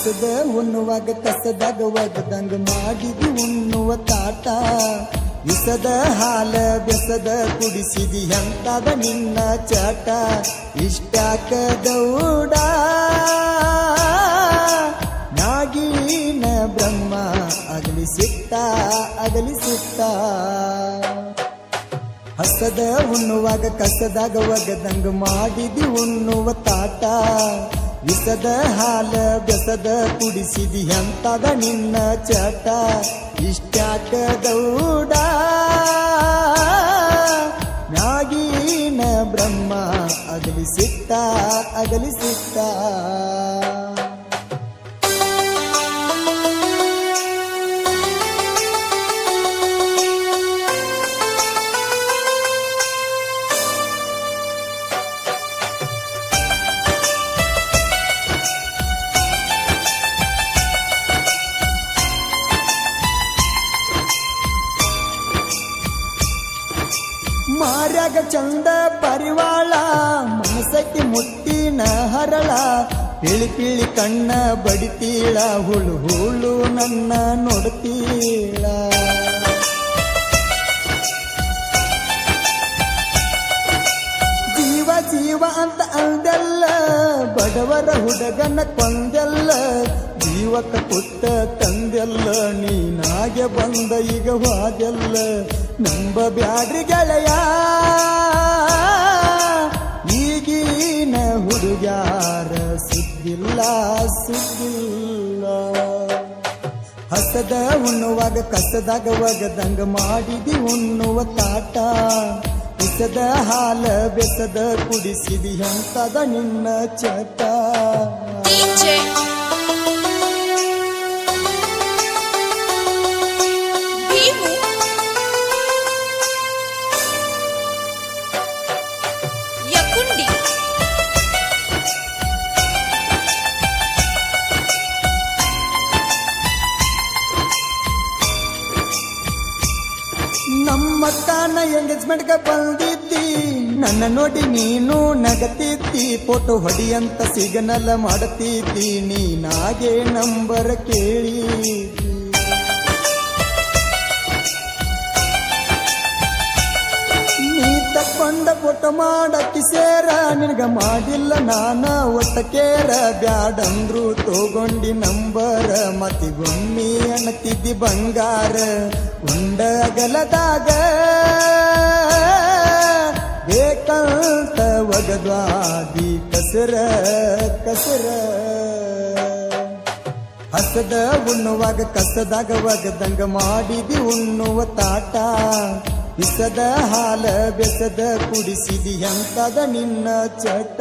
ಹಸದ ಉಣ್ಣುವಾಗ ಕಸದಾಗ ಒಗದಂಗ ಮಾಡಿದಿ ಉಣ್ಣುವ ತಾಟ ವಿಸದ ಹಾಲ ಬೆಸದ ಕುಡಿಸಿದಿ ಎಂತದ ನಿನ್ನ ಚಾಟ ಇಷ್ಟಾಕ ದೌಡ ನಾಗಿನ ಬ್ರಹ್ಮ ಅಗಲಿಸಿತ್ತ ಹಸದ ಉಣ್ಣುವಾಗ ಕಸದಾಗ ಒಗದಂಗ ಮಾಡಿದಿ ಉಣ್ಣುವ ತಾಟ ವಿಸದ ಹಾಲ ಬೆಸದ ಕುಡಿಸಿದಿ ಎಂತದ ನಿನ್ನ ಚಟ ಇಷ್ಟ್ಯಾಕ ದೌಡ ಮ್ಯಾಗಿನ ಬ್ರಹ್ಮ ಅಗಲಿಸಿತ್ತ ಮಾರ್ಯಾಗ ಚಂದ ಪರಿವಾಳ ಮನಸಕ್ಕೆ ಮುಟ್ಟಿನ ಹರಳ ಪಿಳಿ ಕಣ್ಣ ಬಡಿತೀಳ ಹುಳು ನನ್ನ ನೋಡ್ತೀಳ ಜೀವ ಅಂತ ಅಂದೆಲ್ಲ ಬಡವರ ಹುಡುಗನ ಕೊಂದೆಲ್ಲ ಜೀವಕ ಪುಟ್ಟ ತಂದೆಲ್ಲ ನೀನಾಗೆ ಬಂದ ಈಗ ಹೋದೆಲ್ಲ ನಂಬ ಬ್ಯಾಡ್ರಿ ಗೆಳೆಯ ಈಗಿನ ಹುಡುಗ್ಯಾರ ಸುದ್ದಿಲ್ಲ ಹಸದ ಉಣ್ಣುವಾಗ ಕಸದಾಗ ಒಗದಂಗ ಮಾಡಿದಿ ಉಣ್ಣುವ ತಾಟ ವಿಸದ ಹಾಲ ಬೆಸದ ಕುಡಿಸಿದಿ ಎಂತದ ನಿನ್ನ ಚಟ ನಮ್ಮ ಕಾನ ಎಂಗೇಜ್ಮೆಂಟ್ಗೆ ಬಂದಿದ್ದಿ ನನ್ನ ನೋಡಿ ನೀನು ನಗತಿದ್ದಿ ಫೋಟೋ ಹೊಡಿಯಂತ ಸಿಗ್ನಲ್ ಮಾಡುತ್ತಿದ್ದಿ ನೀನಾಗೆ ನಂಬರ್ ಕೇಳಿ ನೀ ತಕ್ಕೊಂಡ ಫೋಟೋ ಮಾಡಕ್ಕಿ ಸೇರ ನಿನಗ ಮಾಡಿಲ್ಲ ನಾನ ಒಟ್ಟಕೇರ ಬ್ಯಾಡಂದ್ರು ತಗೊಂಡಿ ನಂಬರ್ ಮತಿಗೊಮ್ಮಿ ಅನ್ನತಿದ್ದಿ ಬಂಗಾರ ಉಂಡಗಲದಾಗ ಬೇಕಂತ ಒಗದ್ವಾದಿ ಕಸರ ಹಸದ ಉಣ್ಣುವಾಗ ಕಸದಾಗ ಒಗದಂಗ ಮಾಡಿದಿ ಉಣ್ಣುವ ತಾಟ ವಿಸದ ಹಾಲ ಬೆಸದ ಕುಡಿಸಿದಿ ಎಂತದ ನಿನ್ನ ಚಟ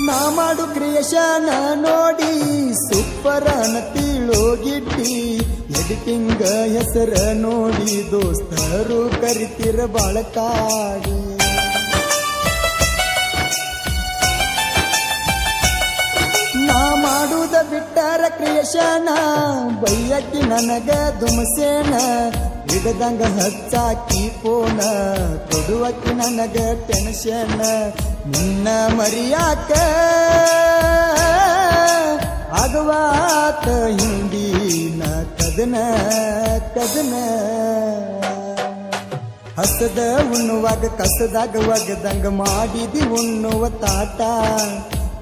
ನಾ ಮಾಡು ಕ್ರಿಯೇಷನ್ ನೋಡಿ ಸೂಪರ್ ಅನ್ನತಿಳೋಗಿಟ್ಟಿ ಎಡಿಟಿಂಗ್ ಹೆಸರ ನೋಡಿ ದೋಸ್ತರು ಕರಿತಿರ ಬಾಳಕಾಡಿ ನಾ ಮಾಡುದ ಬಿಟ್ಟಾರ ಕ್ರಿಯೇಷನ್ ಬೈಯಕ್ಕಿ ನನಗ ದುಮಸೇನ ಹಿಡದಂಗ ಹಚ್ಚಾಕಿ ಫೋನ ಕೊಡುವಕ್ಕಿ ನನಗ ಟೆನ್ಷನ್ ನಿನ್ನ ಮರಿಯಾಕ ಆಗವಾತ ಹಿಂದಿನ ಕದನ ಹಸದ ಉಣ್ಣುವಾಗ ಕಸದಾಗ ಒಗದಂಗ ಮಾಡಿದಿ ಉಣ್ಣುವ ತಾಟ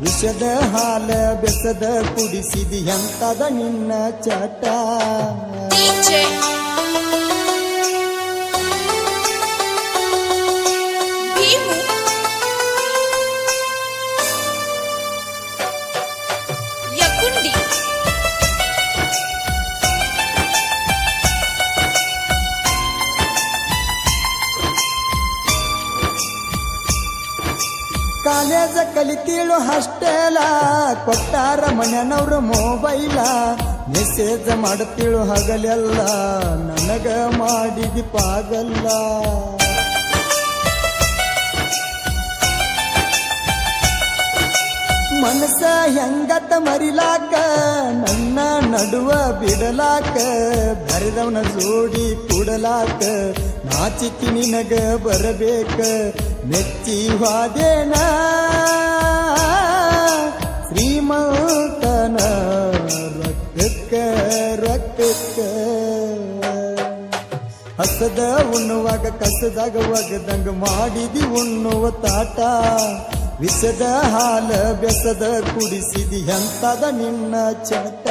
ವಿಷದ ಹಾಲ ಬೆಸದ ಕುಡಿಸಿದಿ ಎಂತದ ನಿನ್ನ ಚಟ ಕಾಲೇಜ ಕಲಿತೀಳು ಹಾಸ್ಟೆಲ ಕೊಟ್ಟಾರ ಮನೆಯವ್ರ ಮೊಬೈಲ ಮೆಸೇಜ್ ಮಾಡುತ್ತೀಳು ಹಗಲೆಲ್ಲ ನನಗ ಮಾಡಿದಿ ಪಾಗಲ್ಲ ಮನಸ್ಸ ಹೆಂಗತ ಮರಿಲಾಕ ನನ್ನ ನಡುವ ಬಿಡಲಾಕ ಬರೆದವನ ಜೋಡಿ ಕೂಡಲಾಕ ನಾಚಿಕಿ ನಿನಗ ಬರಬೇಕ ಮೆಚ್ಚಿ ವಾದೇನ ಶ್ರೀಮಂತನ ರೊಕ್ಕಕ್ಕ ರೊಕ್ಕಕ್ಕ ಹಸದ ಉಣ್ಣುವಾಗ ಕಸದಾಗ ಒಗದಂಗ ಮಾಡಿದಿ ಉಣ್ಣುವ ತಾಟ ವಿಷದ ಹಾಲ ಬೆಸದ ಕುಡಿಸಿದಿ ಎಂತದ ನಿನ್ನ ಚಟ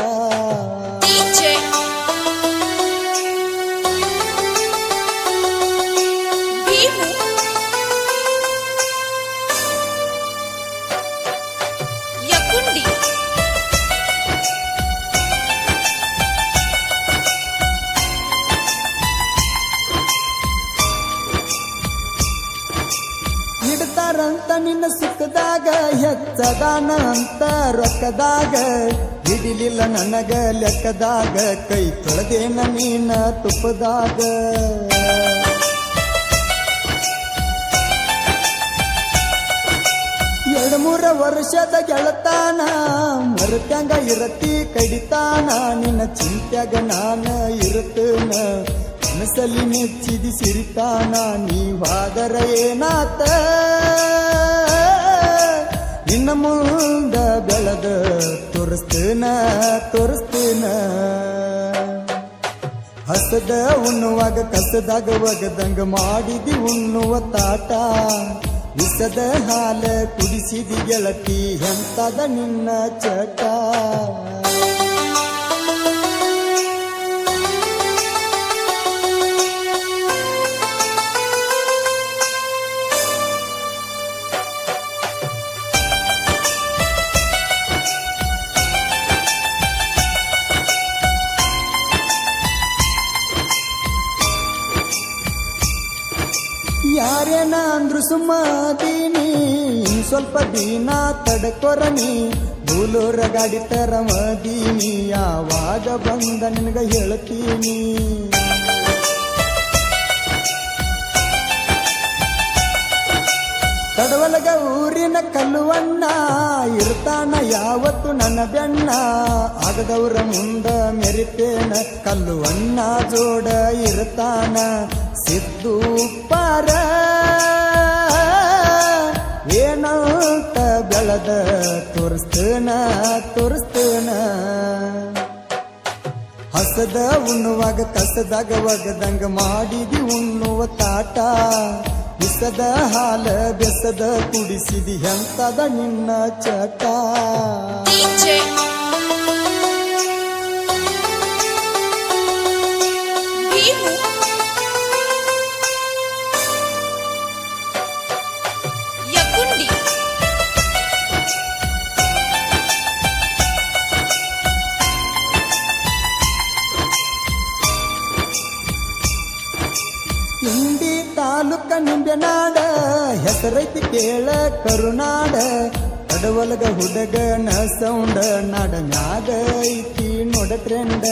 ಇಡ್ತಾರಂತ ನಿನ್ನ ಸುಖದಾಗ ಹೆಚ್ಚದಾನ ಅಂತ ರೊಕ್ಕದಾಗ ಹಿಡಿಲಿಲ್ಲ ನನಗ ಲೆಕ್ಕದಾಗ ಕೈ ತೊಳೆದೇನ ನೀನ ತುಪ್ಪದಾಗ ಎರಡು ಮೂರ ವರ್ಷದ ಗೆಳತಾನ ಮರುತ್ಯಂಗ ಇರತಿ ಕಡಿತಾನ ನಿನ್ನ ಚಿಂತ್ಯಾಗ ನಾನ ಇರುತ್ತನ ಮನಸ್ಸಲ್ಲಿ ಮೆಚ್ಚಿದಿ ಸಿರಿತಾನ ನೀವಾದರ ಏನಾತ ನಿನ್ನ ಮುಂದ ಬೆಳೆದ ತೋರಿಸ್ತೇನ ಹಸದ ಉಣ್ಣುವಾಗ ಕಸದಾಗ ಒಗದಂಗ ಮಾಡಿದಿ ಉಣ್ಣುವ ತಾಟ ವಿಷದ ಹಾಲ ಕುಡಿಸಿದಿ ಗೆಳತಿ ಎಂತದ ನಿನ್ನ ಚಟ ಯಾರೇನ ಅಂದ್ರು ಸುಮ್ಮದೀನಿ ಸ್ವಲ್ಪ ದಿನ ತಡಕೊರನಿ ಬೂಲೂರ ಗಾಡಿ ತರ ಮದೀನಿ ಯಾವಾಗ ಬಂದ ನಿನಗ ಹೇಳ್ತೀನಿ ತಡವಲಗ ಊರಿನ ಕಲ್ಲುವಣ್ಣ ಇರ್ತಾನ ಯಾವತ್ತು ನನ್ನ ಬೆಣ್ಣ ಆಗದವ್ರ ಮುಂದ ಮೆರಿತೇನ ಕಲ್ಲುವಣ್ಣ ಜೋಡ ಇರ್ತಾನ ಸಿದ್ದು ಪಾರ ಏನಂತ ಬೆಳೆದ ತೋರಿಸ್ತೇನ ಹಸದ ಉಣ್ಣುವಾಗ ಕಸದಾಗ ಒಗದಂಗ ಮಾಡಿದಿ ಉಣ್ಣುವ ತಾಟ ವಿಷದ ಹಾಲ ಬೆಸದ ಕುಡಿಸಿದಿ ಎಂತದ ನಿನ್ನ ಚಟ ಇಂಡಿ ತಾಲೂಕ ನಿಂಬೆನಾಡ ಹೆಸರೈತಿ ಕೇಳ ಕರುನಾಡ ಕಡವಲಗ ಹುಡುಗನ ಸೌಂಡ ನಾಡ ಮ್ಯಾಗ ಐತಿ ನೋಡ ಟ್ರೆಂಡ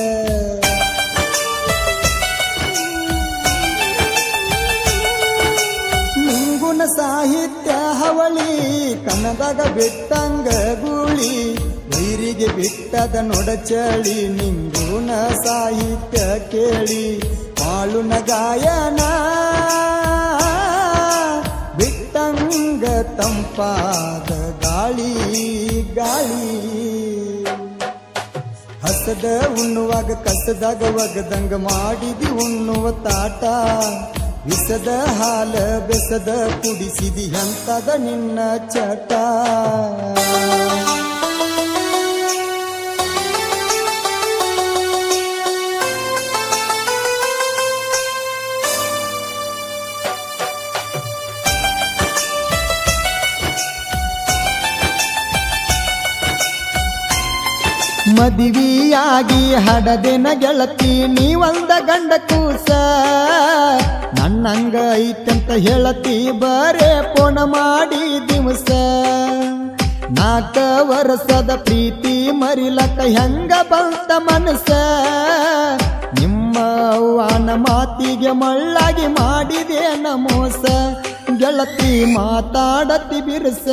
ನಿಂಗುನ ಸಾಹಿತ್ಯ ಹವಳಿ ಕನ್ನದಾಗ ಬಿಟ್ಟಂಗ ಗೂಳಿ ವೈರಿಗೆ ಬಿಟ್ಟದ ನೋಡ ಚಳಿ ನಿಂಗುನ ಸಾಹಿತ್ಯ ಕೇಳಿ ಮಾಳುನ ಗಾಯನ ಬಿಟ್ಟಂಗ ತಂಪಾದ ಗಾಳಿ ಹಸದ ಉಣ್ಣುವಾಗ ಕಸದಾಗ ಒಗದಂಗ ಮಾಡಿದಿ ಉಣ್ಣುವ ತಾಟ ವಿಷದ ಹಾಲ ಬೆಸದ ಕುಡಿಸಿದಿ ಎಂತದ ನಿನ್ನ ಚಟ ಮದುವೆಯಾಗಿ ಹಡದೆನ ಗೆಳತಿ ನೀವಂದ ಗಂಡ ಕೂಸ ನನ್ನಂಗ ಐತಂತ ಹೇಳತಿ ಬರೇ ಫೋನ ಮಾಡಿ ದಿವಸ 4 ವರ್ಷದ ಪ್ರೀತಿ ಮರಿಲಕ ಹೆಂಗ ಬಂತ ಮನಸ ನಿಮ್ಮ ಅವ್ವನ ಮಾತಿಗೆ ಮಳ್ಳಾಗಿ ಮಾಡಿದೇನ ಮೋಸ ಗೆಳತಿ ಮಾತಾಡತಿ ಬಿರುಸ